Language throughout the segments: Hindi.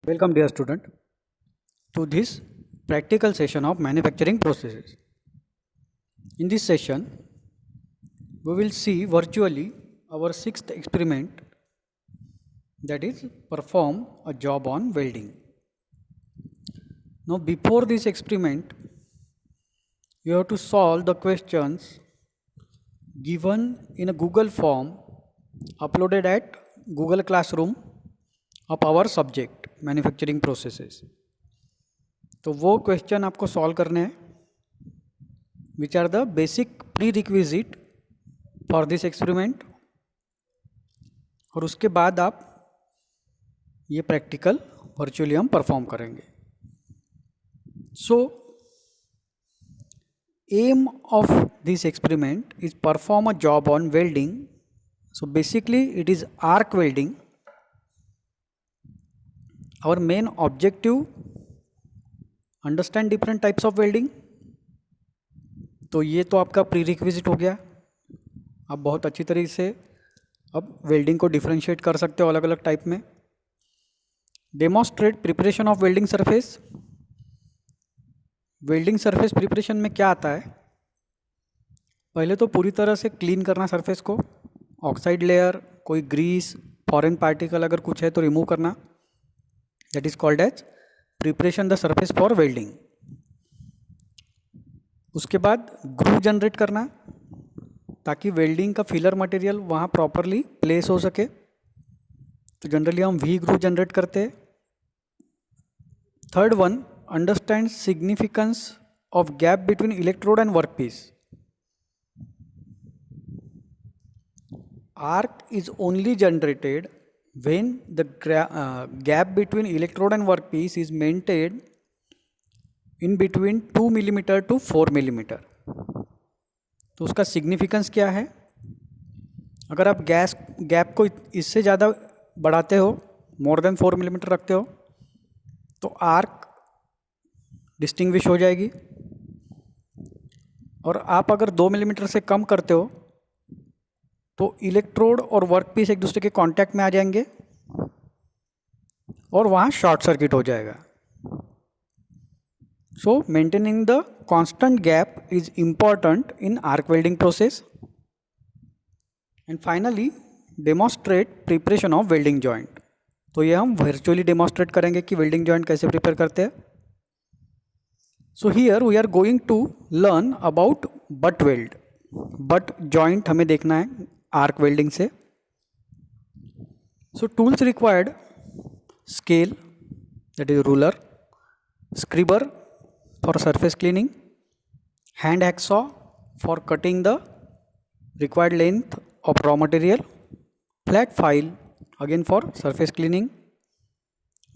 Welcome dear student to this practical session of manufacturing processes. In this session we will see virtually our sixth experiment, that is perform a job on welding. Now before this experiment you have to solve the questions given in a Google form uploaded at Google Classroom of our subject manufacturing processes. तो वो क्वेश्चन आपको सॉल्व करने हैं which are the basic prerequisite for this experiment, और उसके बाद आप ये प्रैक्टिकल वर्चुअली हम परफॉर्म करेंगे. So aim of this experiment is perform a job on welding. So basically it is arc welding. Our main objective, understand different types of welding. तो ये तो आपका प्री रिक्विजिट हो गया. आप बहुत अच्छी तरीके से अब वेल्डिंग को डिफ्रेंशिएट कर सकते हो अलग अलग टाइप में. Demonstrate preparation of welding surface. Welding surface preparation में क्या आता है, पहले तो पूरी तरह से क्लीन करना सरफेस को. ऑक्साइड लेयर, कोई ग्रीस, फॉरेन पार्टिकल अगर कुछ है तो रिमूव करना. That is called as preparation the surface for welding. उसके बाद ग्रूव जनरेट करना ताकि वेल्डिंग का फिलर मटेरियल वहाँ प्रॉपरली प्लेस हो सके. तो जनरली हम वी ग्रूव जनरेट करते हैं. Third one, understand significance of gap between electrode and work piece. Arc is only generated when the gap between electrode and workpiece is maintained in between 2 mm to 4 mm. तो उसका सिग्निफिकेंस क्या है, अगर आप गैप को इससे ज़्यादा बढ़ाते हो, मोर देन 4 mm रखते हो, तो आर्क डिस्टिंग्विश हो जाएगी. और आप अगर 2 mm से कम करते हो तो इलेक्ट्रोड और वर्कपीस एक दूसरे के कांटेक्ट में आ जाएंगे और वहाँ शॉर्ट सर्किट हो जाएगा. सो maintaining the constant gap is important in arc welding process. And finally demonstrate preparation of welding joint. तो ये हम वर्चुअली डेमोस्ट्रेट करेंगे कि वेल्डिंग जॉइंट कैसे प्रिपेयर करते हैं. So here we are going to learn about butt weld. Butt joint हमें देखना है आर्क वेल्डिंग से. So tools required, scale that is ruler, scriber for surface cleaning, hand hacksaw for cutting the required length of raw material, flat file again for surface cleaning,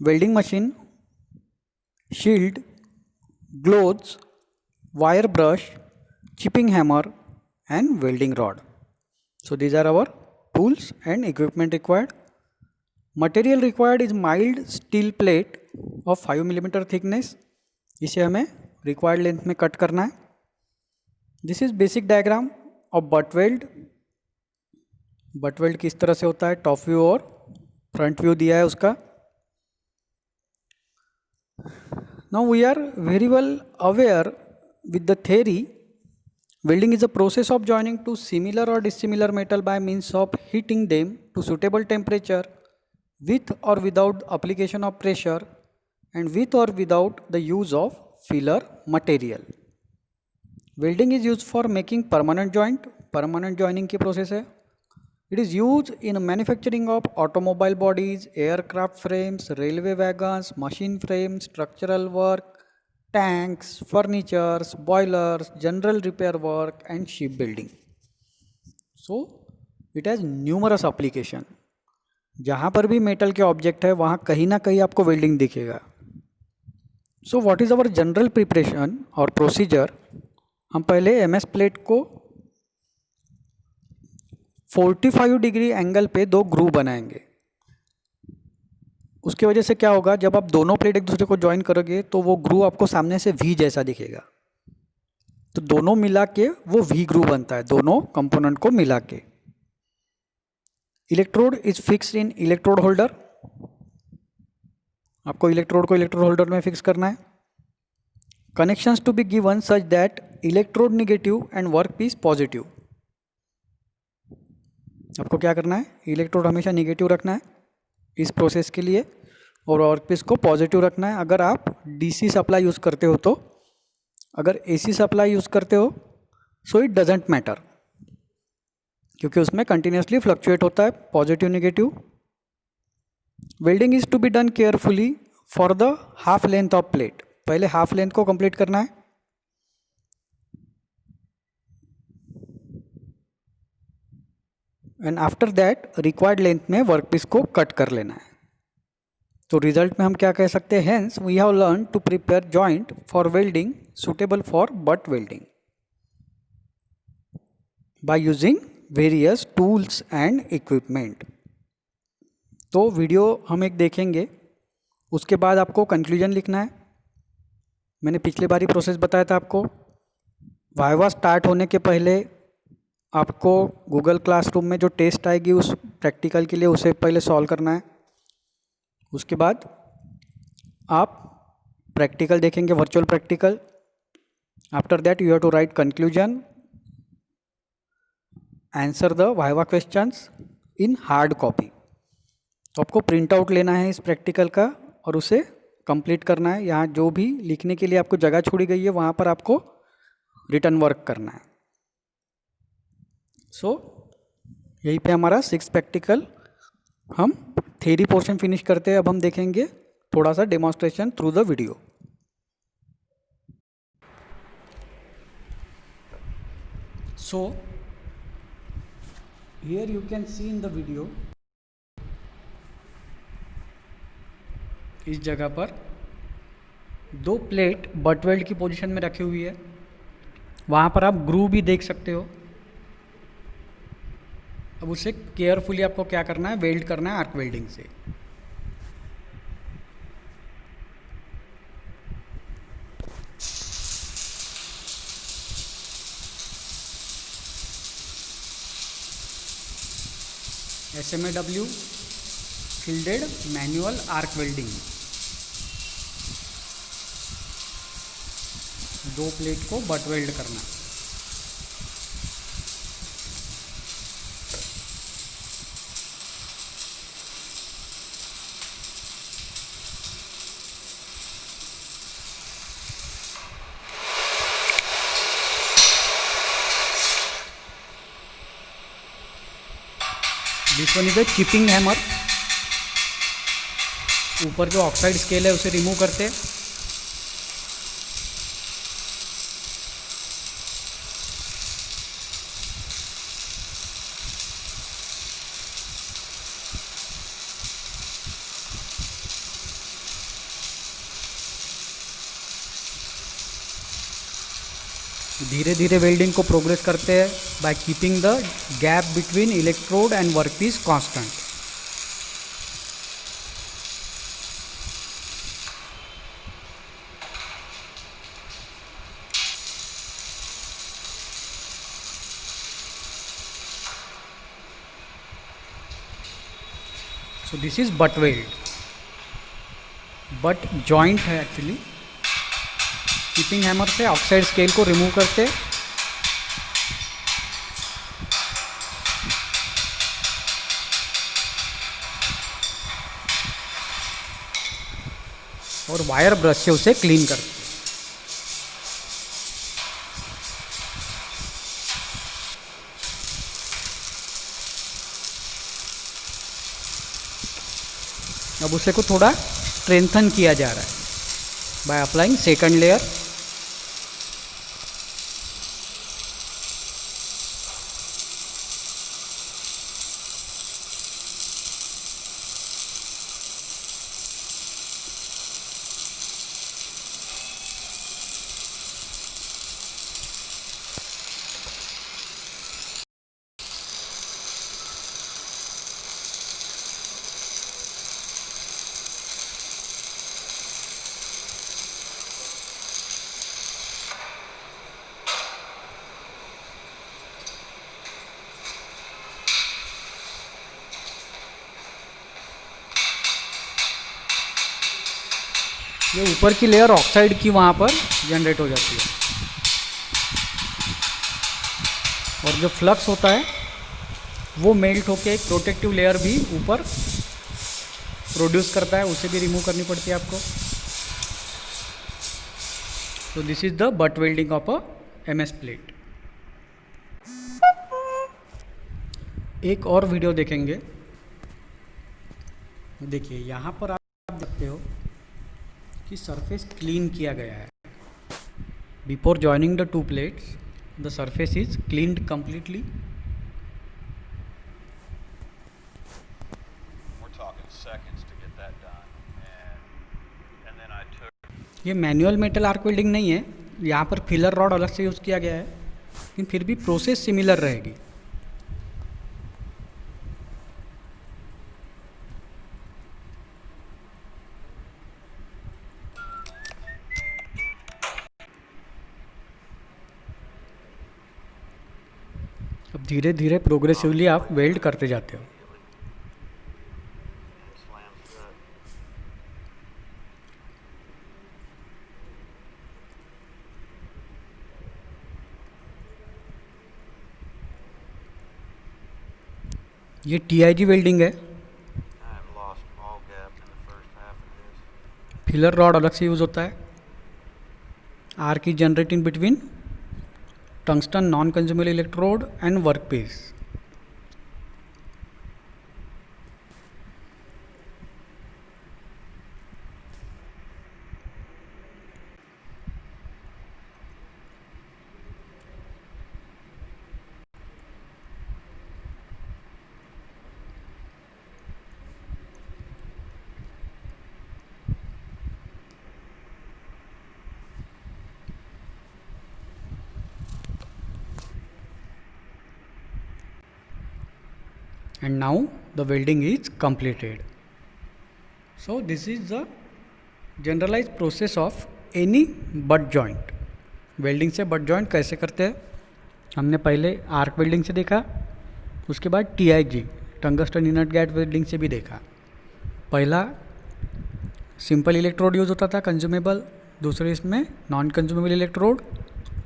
welding machine, shield, gloves, wire brush, chipping hammer and welding rod. So these are our tools and equipment required. Material required is mild steel plate of 5 mm thickness. इसे हमें required length में कट करना है. This is basic diagram of butt weld. butt weld किस तरह से होता है, टॉप व्यू और फ्रंट व्यू दिया है उसका. Now we are very well aware with the theory. Welding is a process of joining two similar or dissimilar metal by means of heating them to suitable temperature with or without application of pressure and with or without the use of filler material. Welding is used for making permanent joint. Permanent joining की process है. It is used in manufacturing of automobile bodies, aircraft frames, railway wagons, machine frames, structural work, tanks, furnitures, boilers, general repair work and shipbuilding. So it has numerous application. जहाँ पर भी मेटल के ऑब्जेक्ट है वहाँ कहीं ना कहीं आपको वेल्डिंग दिखेगा. So what is our general preparation और प्रोसीजर. हम पहले एमएस प्लेट को 45 डिग्री एंगल पे 2 ग्रूव बनाएंगे. उसकी वजह से क्या होगा, जब आप दोनों प्लेट एक दूसरे को ज्वाइन करोगे तो वो ग्रूव आपको सामने से वी जैसा दिखेगा. तो दोनों मिला के वो वी ग्रूव बनता है, दोनों कंपोनेंट को मिला के. Electrode is fixed in electrode holder. आपको इलेक्ट्रोड को इलेक्ट्रोड होल्डर में फिक्स करना है। Connections to be given such that electrode negative and work piece positive. आपको क्या करना है, इलेक्ट्रोड हमेशा निगेटिव रखना है इस प्रोसेस के लिए और वर्क पीस को पॉजिटिव रखना है। अगर आप डीसी सप्लाई यूज़ करते हो तो, अगर एसी सप्लाई यूज़ करते हो सो इट डजेंट मैटर, क्योंकि उसमें कंटिन्यूसली फ्लक्चुएट होता है positive negative. Welding is to be done carefully for the half length of plate. पहले हाफ लेंथ को कंप्लीट करना है, and after that required length में वर्क पीस को कट कर लेना है। तो रिजल्ट में हम क्या कह सकते हैं, hence we have learn to prepare joint for welding suitable for butt welding by using various tools and equipment. तो वीडियो हम एक देखेंगे, उसके बाद आपको कंक्लूजन लिखना है। मैंने पिछले बार ही प्रोसेस बताया था आपको। वाइवा स्टार्ट होने के पहले आपको गूगल क्लासरूम में जो टेस्ट आएगी उस प्रैक्टिकल के लिए उसे पहले सॉल्व करना है। उसके बाद आप प्रैक्टिकल देखेंगे, virtual practical. After that you have to write conclusion, answer the viva questions in hard copy. तो आपको प्रिंट आउट लेना है इस प्रैक्टिकल का और उसे कंप्लीट करना है। यहाँ जो भी लिखने के लिए आपको जगह छोड़ी गई है वहाँ पर आपको रिटर्न वर्क करना है। सो यहीं पे हमारा 6 प्रैक्टिकल, हम थ्योरी पोर्शन फिनिश करते हैं। अब हम देखेंगे थोड़ा सा demonstration through the video. So here you can see in the video, इस जगह पर 2 प्लेट बट वेल्ड की पोजीशन में रखी हुई है। वहाँ पर आप ग्रूव भी देख सकते हो। अब उसे केयरफुली आपको क्या करना है, वेल्ड करना है आर्क वेल्डिंग से। SMAW fielded manual arc welding. 2 plate को बट वेल्ड करना। This one is a chipping hammer. ऊपर जो ऑक्साइड स्केल है उसे रिमूव करते हैं। धीरे धीरे वेल्डिंग को प्रोग्रेस करते हैं by keeping the gap between electrode and workpiece constant. So this is but weld, butt joint है एक्चुअली। कीपिंग हैमर से ऑक्साइड स्केल को रिमूव करते और वायर ब्रश से उसे क्लीन करते। अब उसे को थोड़ा स्ट्रेंथन किया जा रहा है बाय अप्लाइंग सेकंड लेयर। ये ऊपर की लेयर ऑक्साइड की वहाँ पर जनरेट हो जाती है, और जो फ्लक्स होता है वो मेल्ट होके एक प्रोटेक्टिव लेयर भी ऊपर प्रोड्यूस करता है, उसे भी रिमूव करनी पड़ती है आपको। तो this is the butt welding of a MS plate. एक और वीडियो देखेंगे। देखिए यहाँ पर आप देखते हो कि सरफेस क्लीन किया गया है। Before joining the two plates the surface is cleaned completely। ये मैनुअल मेटल आर्क वेल्डिंग नहीं है, यहाँ पर फिलर रॉड अलग से यूज़ किया गया है, लेकिन फिर भी प्रोसेस सिमिलर रहेगी। अब धीरे धीरे प्रोग्रेसिवली आप वेल्ड करते जाते हो। ये TIG वेल्डिंग है। फिलर रॉड अलग से यूज़ होता है। Arc is generating between tungsten non consumable electrode and workpiece. And now the welding is completed. So this is the generalized process of any butt joint. Welding से बट जॉइंट कैसे करते हैं हमने पहले आर्क वेल्डिंग से देखा, उसके बाद TIG tungsten inert gas welding से भी देखा। पहला सिंपल इलेक्ट्रोड यूज़ होता था कंज्यूमेबल, दूसरे इसमें नॉन कंज्यूमेबल इलेक्ट्रोड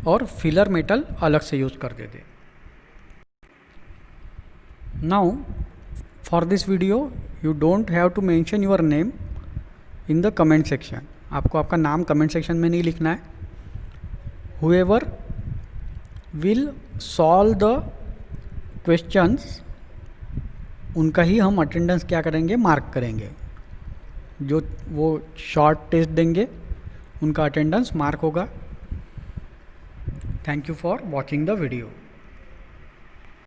और फिलर मेटल अलग से यूज़ करते थे। Now for this video you don't have to mention your name in the comment section। आपको आपका नाम कमेंट सेक्शन में नहीं लिखना है। Whoever will solve the questions उनका ही हम अटेंडेंस क्या करेंगे, मार्क करेंगे। जो वो शॉर्ट टेस्ट देंगे उनका अटेंडेंस मार्क होगा। Thank you for watching the video.